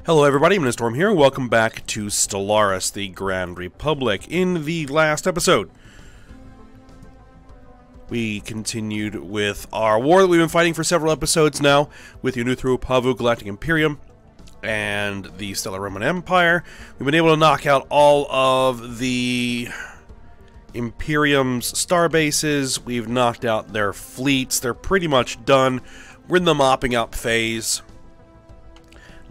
Hello everybody, I'm Storm here, and welcome back to Stellaris, the Grand Republic. In the last episode, we continued with our war that we've been fighting for several episodes now, with Pavu Galactic Imperium and the Stellar Roman Empire. We've been able to knock out all of the Imperium's star bases, we've knocked out their fleets, they're pretty much done. We're in the mopping up phase,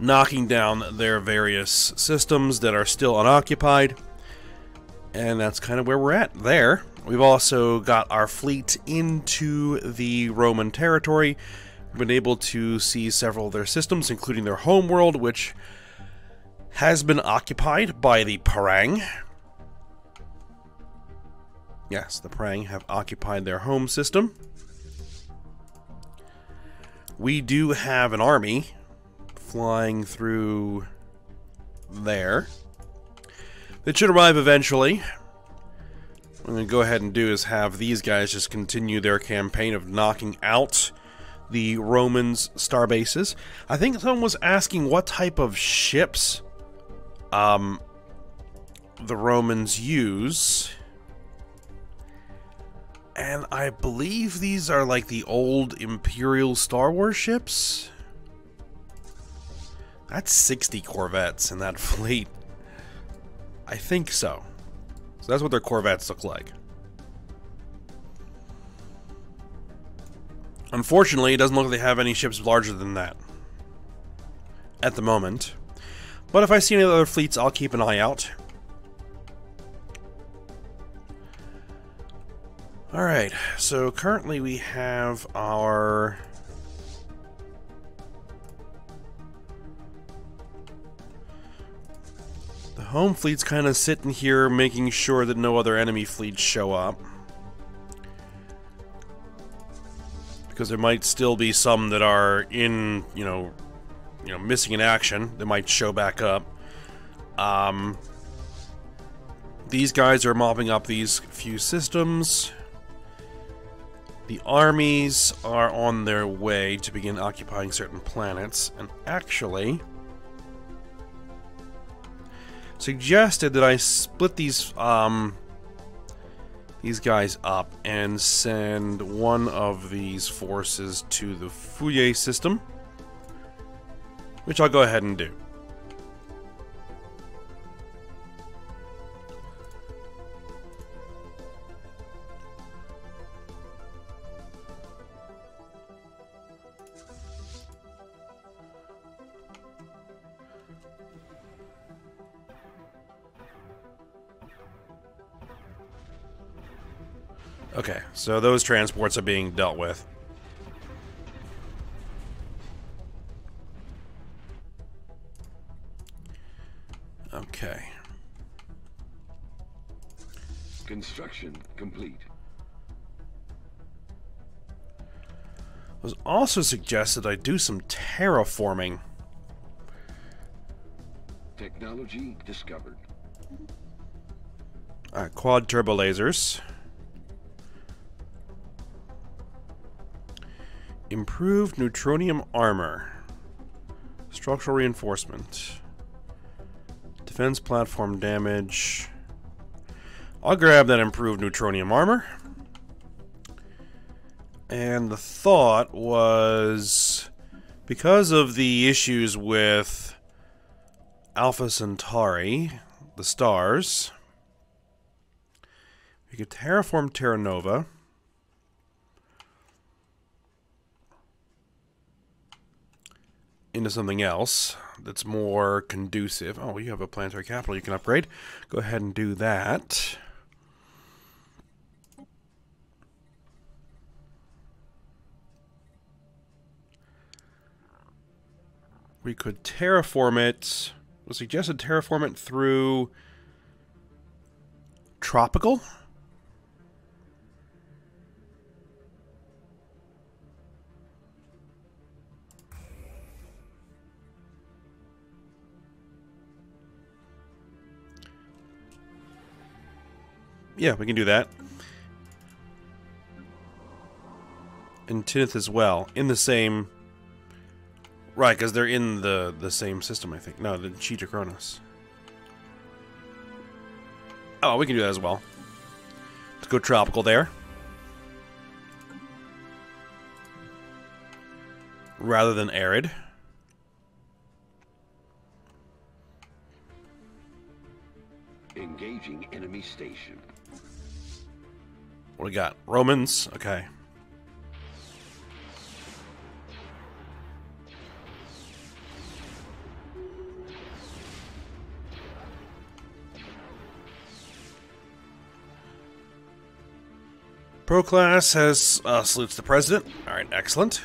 knocking down their various systems that are still unoccupied, and that's kind of where we're at there. We've also got our fleet into the Roman territory. We've been able to see several of their systems, including their homeworld, which has been occupied by the Parang. Yes, the Parang have occupied their home system. We do have an army flying through there. It should arrive eventually. What I'm going to go ahead and do is have these guys just continue their campaign of knocking out the Romans' star bases. I think someone was asking what type of ships the Romans use. And I believe these are like the old Imperial Star Wars ships. That's 60 Corvettes in that fleet. I think so. So that's what their Corvettes look like. Unfortunately, it doesn't look like they have any ships larger than that at the moment. But if I see any other fleets, I'll keep an eye out. Alright, so currently we have our... the home fleet's kind of sitting here making sure that no other enemy fleets show up. Because there might still be some that are in, you know, missing in action. They might show back up. These guys are mopping up these few systems. The armies are on their way to begin occupying certain planets, and actually suggested that I split these guys up and send one of these forces to the Fouye system, which I'll go ahead and do. Okay, so those transports are being dealt with. Okay. Construction complete. It was also suggested I do some terraforming. Technology discovered. Quad turbo lasers. Improved neutronium armor. Structural reinforcement. Defense platform damage. I'll grab that improved neutronium armor. And the thought was, because of the issues with Alpha Centauri, the stars, we could terraform Terra Nova. Into something else that's more conducive. Oh, you have a planetary capital you can upgrade. Go ahead and do that. We could terraform it. It was suggested terraform it through tropical. Yeah, we can do that. And Tineth as well, in the same Right, because they're in the same system, I think. No, the Cheetah Cronus. Oh, we can do that as well. Let's go tropical there. Rather than arid. Engaging enemy station. What do we got? Romans. Okay. Pro class has salutes the president. All right, excellent.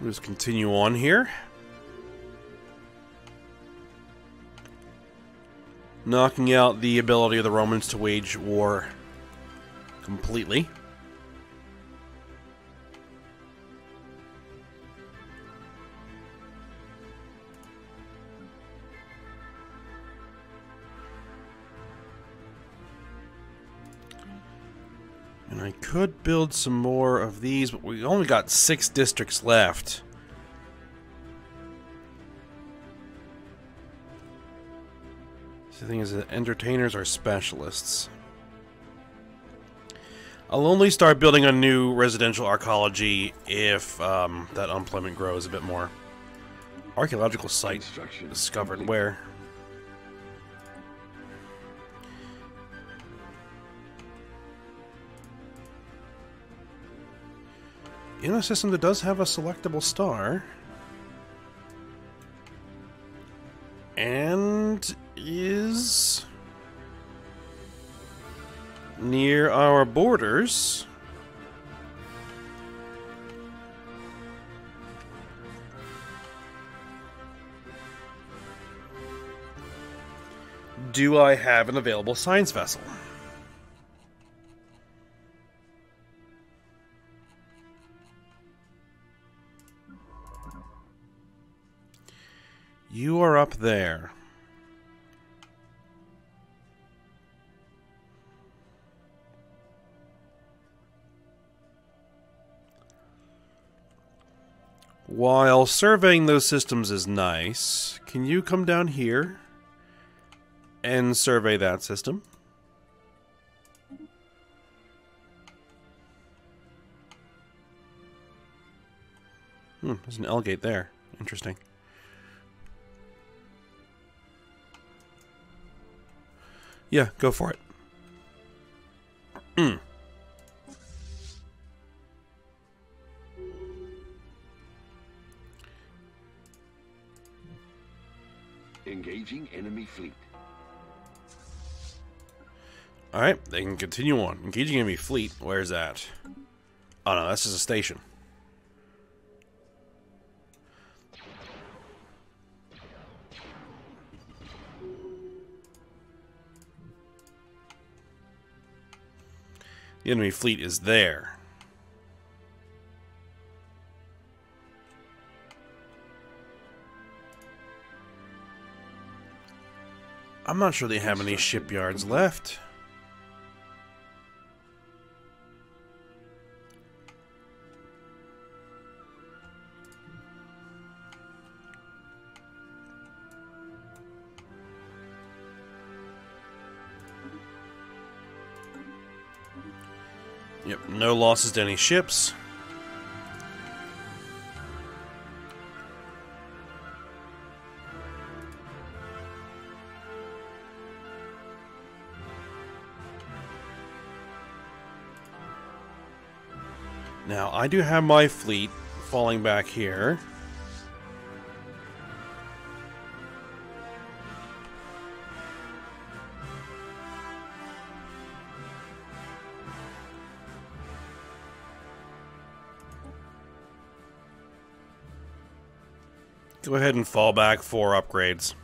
We'll just continue on here. Knocking out the ability of the Romans to wage war completely. And I could build some more of these, but we only got 6 districts left. So the thing is that entertainers are specialists. I'll only start building a new residential archaeology if that unemployment grows a bit more. Archaeological site discovered. Where? In a system that does have a selectable star. And is near our borders. Do I have an available science vessel? You are up there. While surveying those systems is nice, can you come down here and survey that system? There's an L gate there. Interesting. Yeah, go for it. Engaging enemy fleet. Alright, they can continue on. Engaging enemy fleet. Where's that? Oh no, that's just a station. The enemy fleet is there. I'm not sure they have any shipyards left. Yep, no losses to any ships. Now, I do have my fleet falling back here. Go ahead and fall back for upgrades.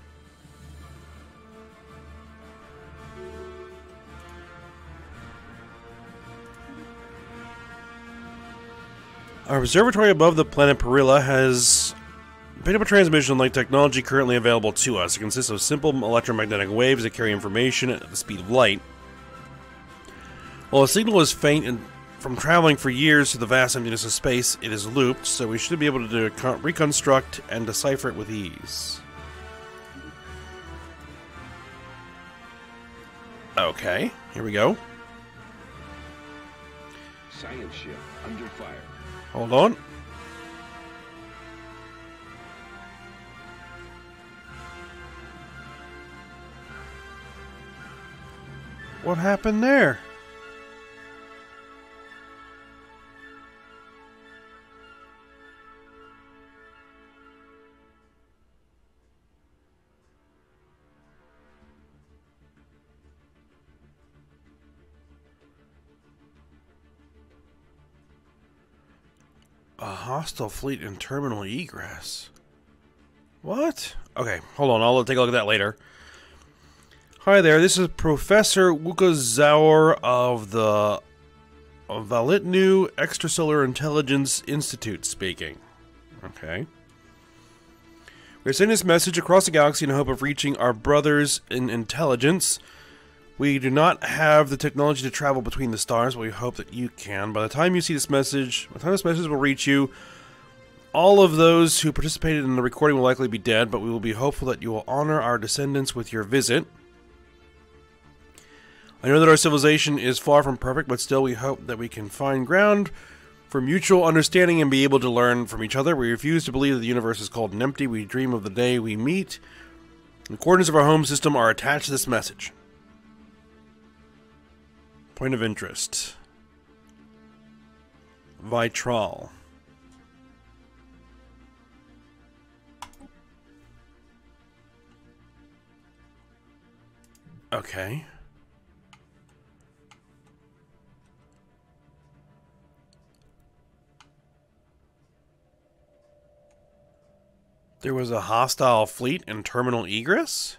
Our observatory above the planet Perilla has Pick up a transmission-like technology currently available to us. It consists of simple electromagnetic waves that carry information at the speed of light. While a signal is faint and from traveling for years through the vast emptiness of space, it is looped, so we should be able to reconstruct and decipher it with ease. Okay, here we go. Science ship under fire. Hold on. What happened there? A hostile fleet in terminal egress. What? Okay, hold on. I'll take a look at that later. Hi there, this is Professor Wukazaur of the Valitnu Extrasolar Intelligence Institute speaking. Okay. We're sending this message across the galaxy in the hope of reaching our brothers in intelligence. We do not have the technology to travel between the stars, but we hope that you can. By the time you see this message, will reach you, all of those who participated in the recording will likely be dead, but we will be hopeful that you will honor our descendants with your visit. I know that our civilization is far from perfect, but still we hope that we can find ground for mutual understanding and be able to learn from each other. We refuse to believe that the universe is cold and empty. We dream of the day we meet. The coordinates of our home system are attached to this message. Point of interest. Vitral. Okay. There was a hostile fleet in terminal egress?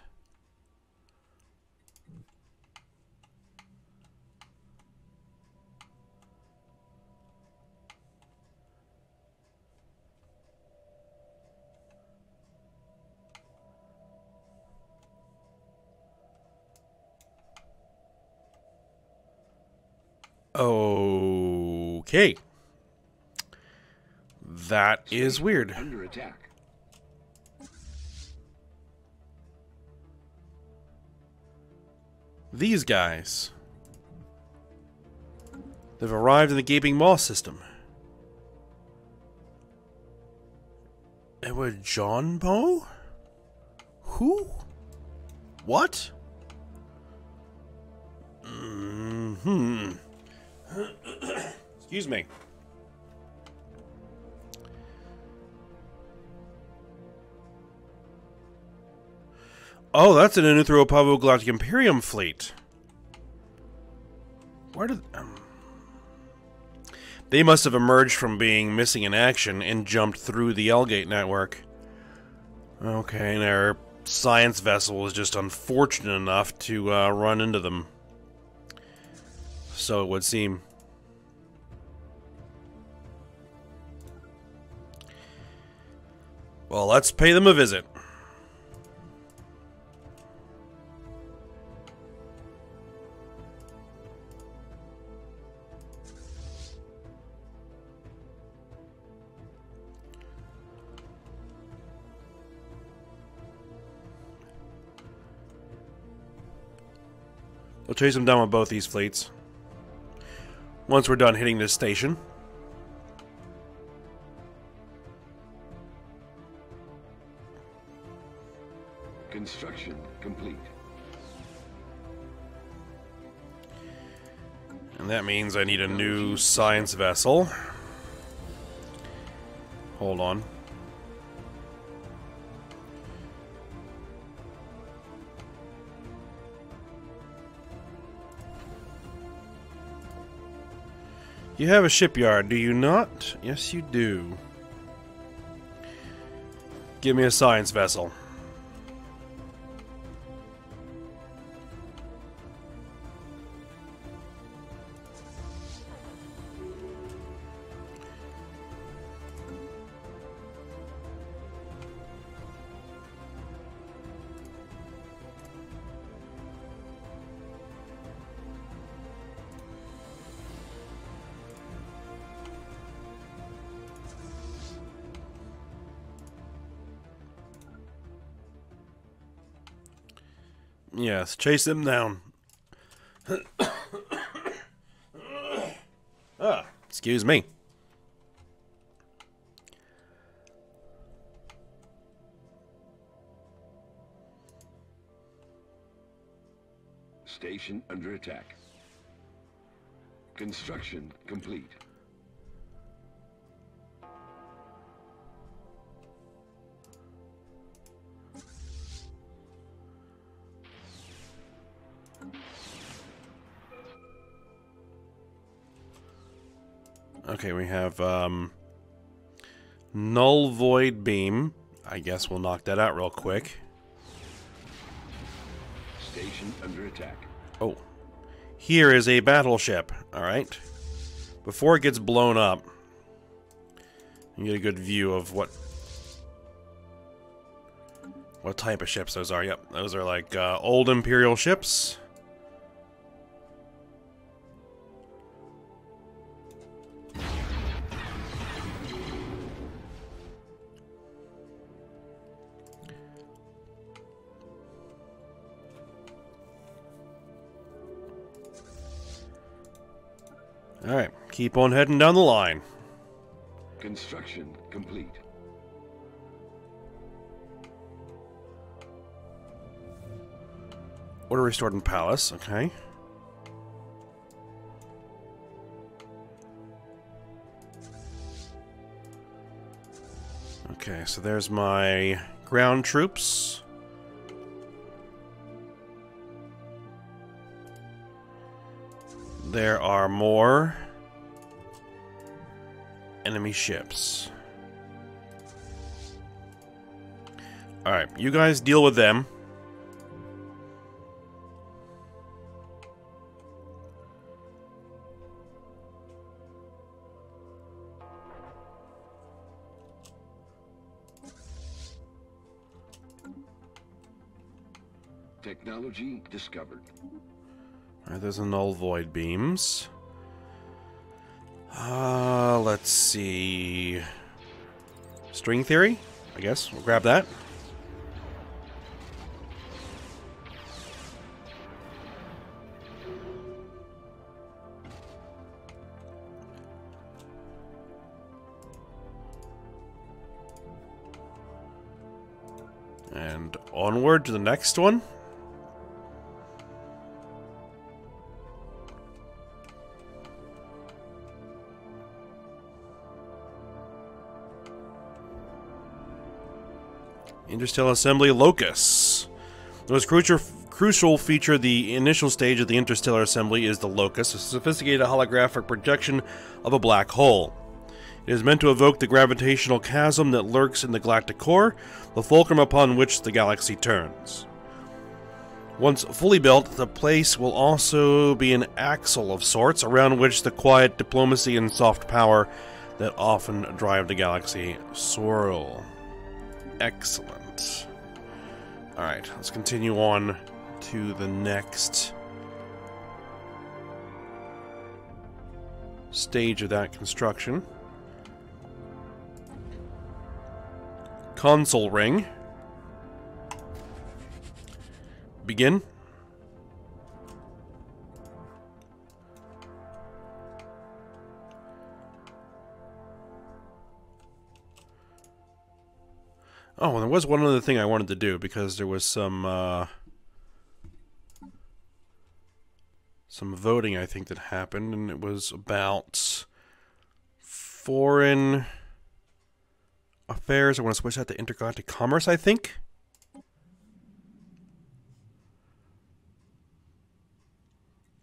Okay. That is weird. Under attack. These guys. They've arrived in the Gaping Maw system. Edward John Poe? Who? What? Excuse me. Oh, that's an Utopia Galactic Imperium fleet. Where did... They must have emerged from being missing in action and jumped through the L-Gate network. Okay, and their science vessel was just unfortunate enough to run into them. So it would seem. Well, let's pay them a visit. We'll chase them down with both these fleets. Once we're done hitting this station. Construction complete. And that means I need a new science vessel. Hold on. You have a shipyard, do you not? Yes, you do. Give me a science vessel. Yes, chase them down. Excuse me. Station under attack. Construction complete. Okay, we have null void beam. I guess we'll knock that out real quick. Station under attack. Oh, here is a battleship. All right. Before it gets blown up, you get a good view of what type of ships those are. Yep, those are like old Imperial ships. Alright, keep on heading down the line. Construction complete. Order restored in Palace, okay. Okay, so there's my ground troops. There are more enemy ships. Alright, you guys deal with them. Technology discovered. Alright, there's a null void beams. Let's see. String theory? I guess. We'll grab that. And onward to the next one. Interstellar Assembly Locus. The most crucial feature of the initial stage of the Interstellar Assembly is the Locus, a sophisticated holographic projection of a black hole. It is meant to evoke the gravitational chasm that lurks in the galactic core, the fulcrum upon which the galaxy turns. Once fully built, the place will also be an axle of sorts, around which the quiet diplomacy and soft power that often drive the galaxy swirl. Excellent. Alright, let's continue on to the next stage of that construction. Console ring. Begin. Oh, and there was one other thing I wanted to do, because there was some voting, I think, that happened, and it was about foreign affairs. I want to switch that to intergalactic commerce, I think.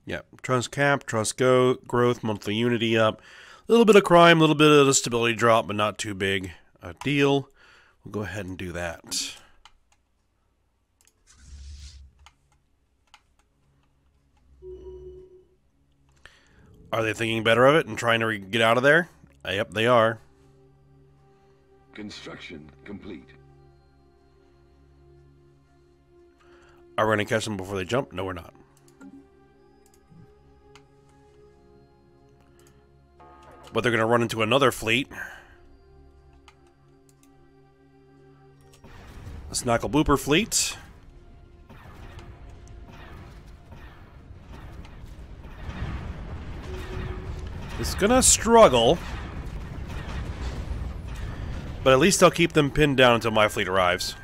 Yeah, trust cap, trust growth, monthly unity up. A little bit of crime, a little bit of the stability drop, but not too big a deal. We'll go ahead and do that. Are they thinking better of it and trying to get out of there? Yep, they are. Construction complete. Are we going to catch them before they jump? No, we're not. But they're going to run into another fleet. A Snackle Booper fleet. It's gonna struggle. But at least I'll keep them pinned down until my fleet arrives.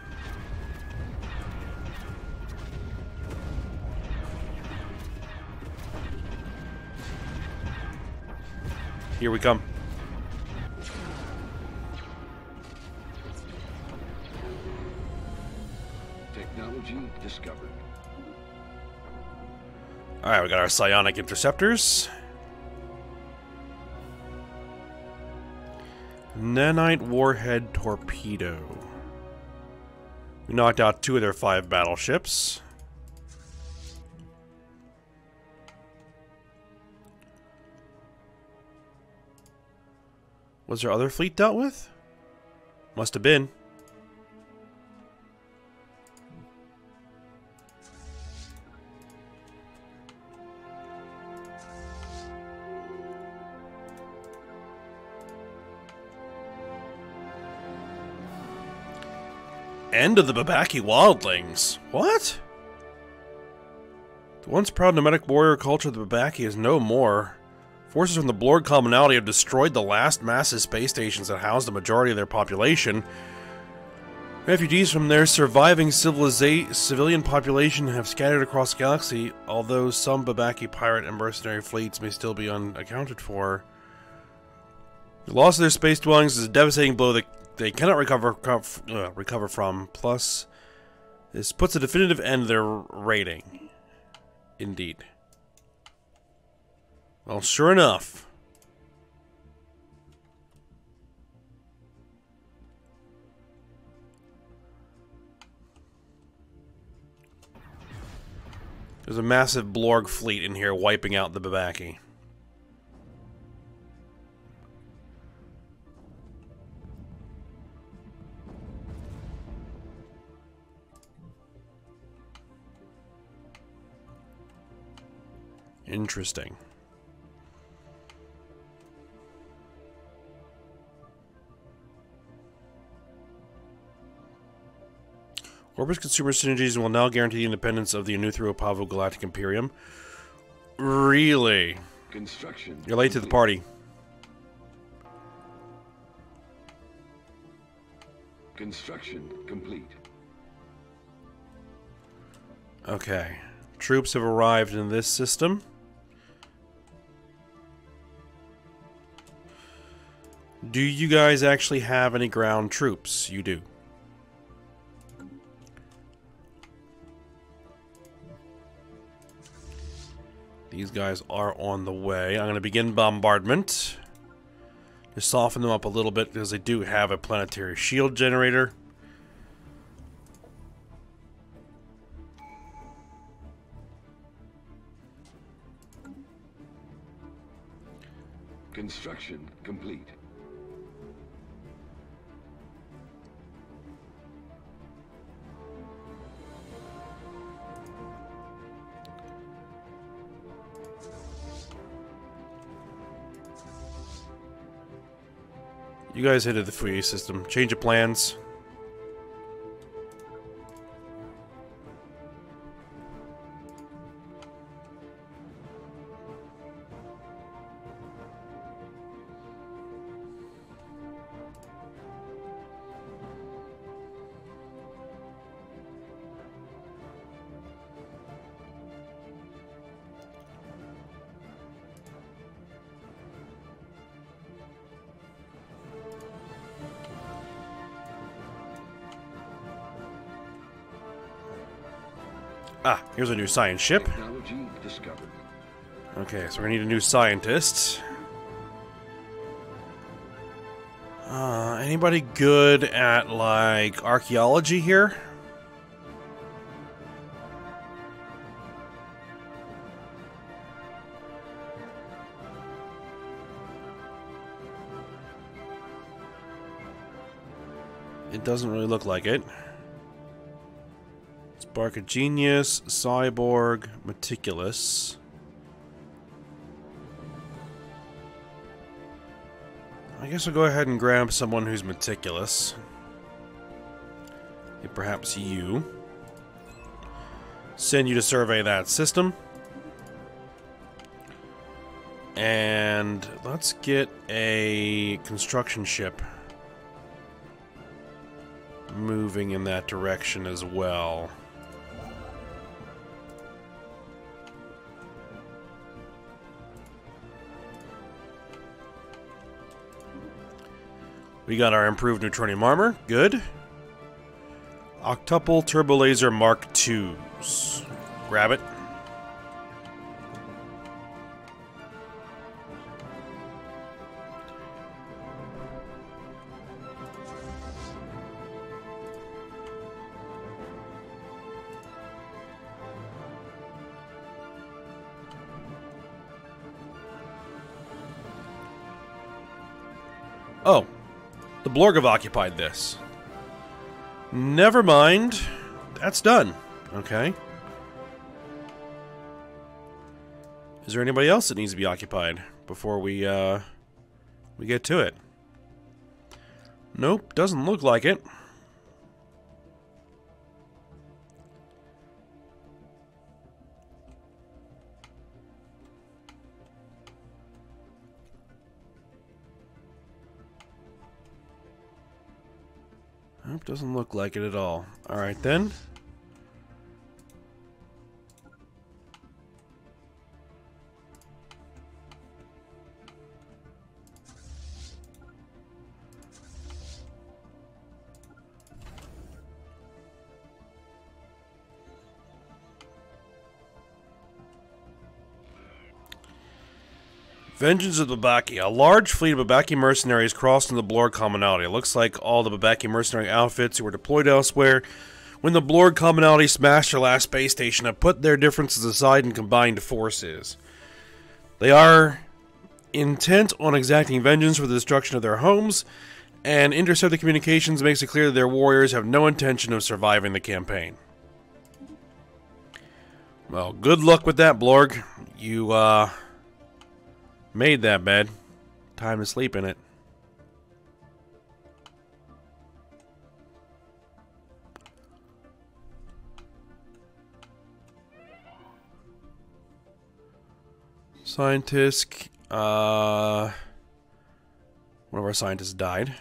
Here we come. Technology discovered. Alright, we got our psionic interceptors. Nanite warhead torpedo. We knocked out 2 of their 5 battleships. Was there other fleet dealt with? Must have been. End of the Babaki wildlings. What? The once proud nomadic warrior culture of the Babaki is no more. Forces from the Blord Commonality have destroyed the last massive space stations that housed the majority of their population. Refugees from their surviving civilian population have scattered across the galaxy, although some Babaki pirate and mercenary fleets may still be unaccounted for. The loss of their space dwellings is a devastating blow that they cannot recover from. Plus, this puts a definitive end to their raiding. Indeed. Well, sure enough. There's a massive Blorg fleet in here wiping out the Babaki. Interesting. Orbis consumer synergies will now guarantee the independence of the Unuthru Galactic Imperium. Really? Construction. You're late to the party. Construction complete. Okay. Troops have arrived in this system. Do you guys actually have any ground troops? You do. These guys are on the way. I'm going to begin bombardment. To soften them up a little bit because they do have a planetary shield generator. Construction complete. You guys hit the Fouye system. Change of plans. Ah, here's a new science ship. Technology discovered. Okay, so we need a new scientist. Anybody good at, like, archaeology here? It doesn't really look like it. Spark of Genius, Cyborg, Meticulous. I guess we'll go ahead and grab someone who's meticulous. Perhaps you. Send you to survey that system. And let's get a construction ship moving in that direction as well. We got our improved neutronium armor. Good. Octuple turbo laser Mark IIs. Grab it. Oh, the Blorg have occupied this. Never mind. That's done. Okay. Is there anybody else that needs to be occupied before we get to it? Nope, doesn't look like it. Nope, doesn't look like it at all. Alright then. Vengeance of the Babaki. A large fleet of Babaki mercenaries crossed into the Blorg Commonality. It looks like all the Babaki mercenary outfits who were deployed elsewhere when the Blorg Commonality smashed their last space station have put their differences aside and combined forces. They are intent on exacting vengeance for the destruction of their homes, and intercepted communications makes it clear that their warriors have no intention of surviving the campaign. Well, good luck with that, Blorg. You, made that bed. Time to sleep in it. Scientist. One of our scientists died.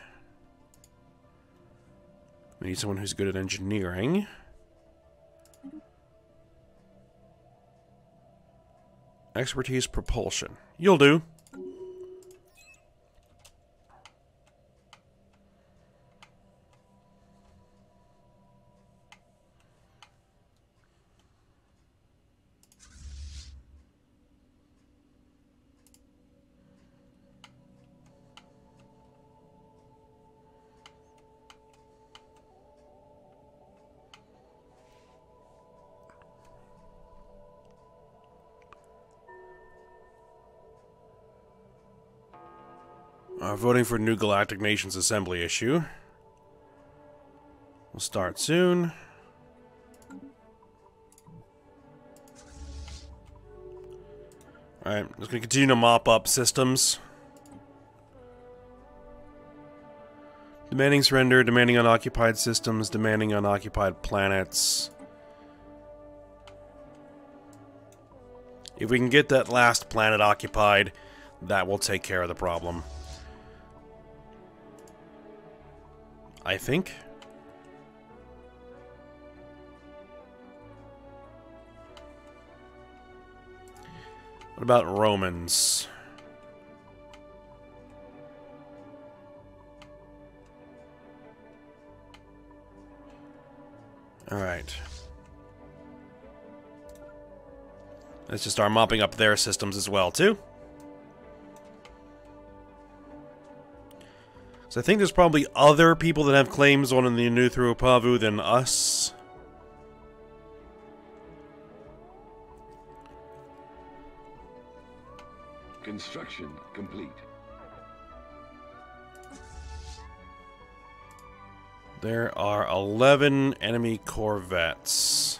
We need someone who's good at engineering. Expertise propulsion. You'll do. Voting for New Galactic Nations Assembly issue. We'll start soon. Alright, just gonna continue to mop up systems. Demanding surrender, demanding unoccupied systems, demanding unoccupied planets. If we can get that last planet occupied, that will take care of the problem. I think. What about Romans? Alright. Let's just start mopping up their systems as well, too. So I think there's probably other people that have claims on the Utopia than us. Construction complete. There are 11 enemy corvettes.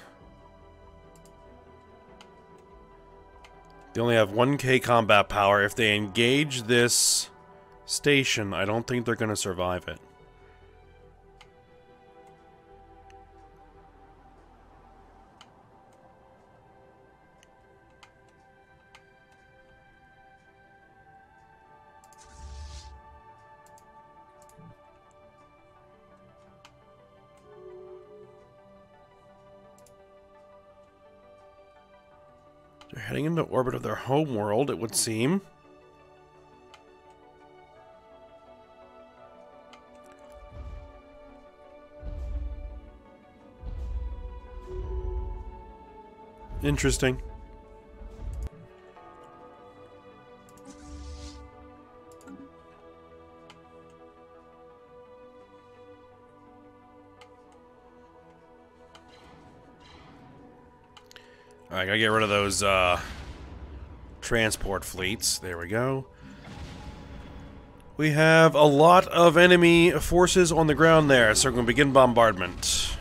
They only have 1k combat power. If they engage this station, I don't think they're going to survive it. They're heading into orbit of their home world, it would seem. Interesting. Alright, gotta get rid of those transport fleets. There we go. We have a lot of enemy forces on the ground there, so we're going to begin bombardment.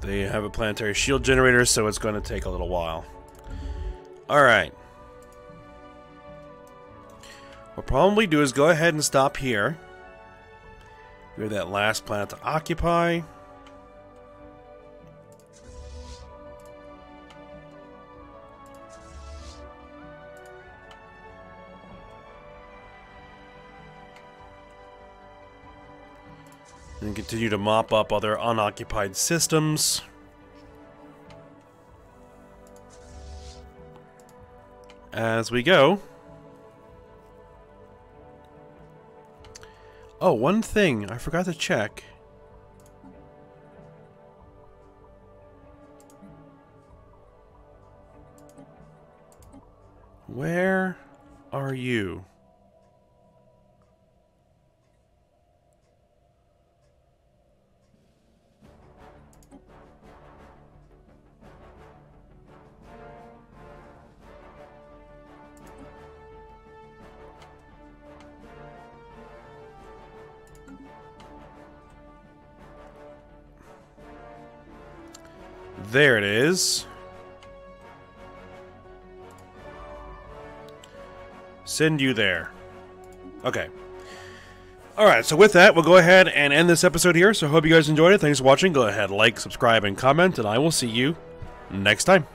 They have a planetary shield generator, so it's going to take a little while. Alright. What we'll probably do is go ahead and stop here. We have that last planet to occupy. And continue to mop up other unoccupied systems. As we go. Oh, one thing I forgot to check. Where are you? There it is. Send you there. Okay. Alright, so with that, we'll go ahead and end this episode here. So I hope you guys enjoyed it. Thanks for watching. Go ahead, like, subscribe, and comment, and I will see you next time.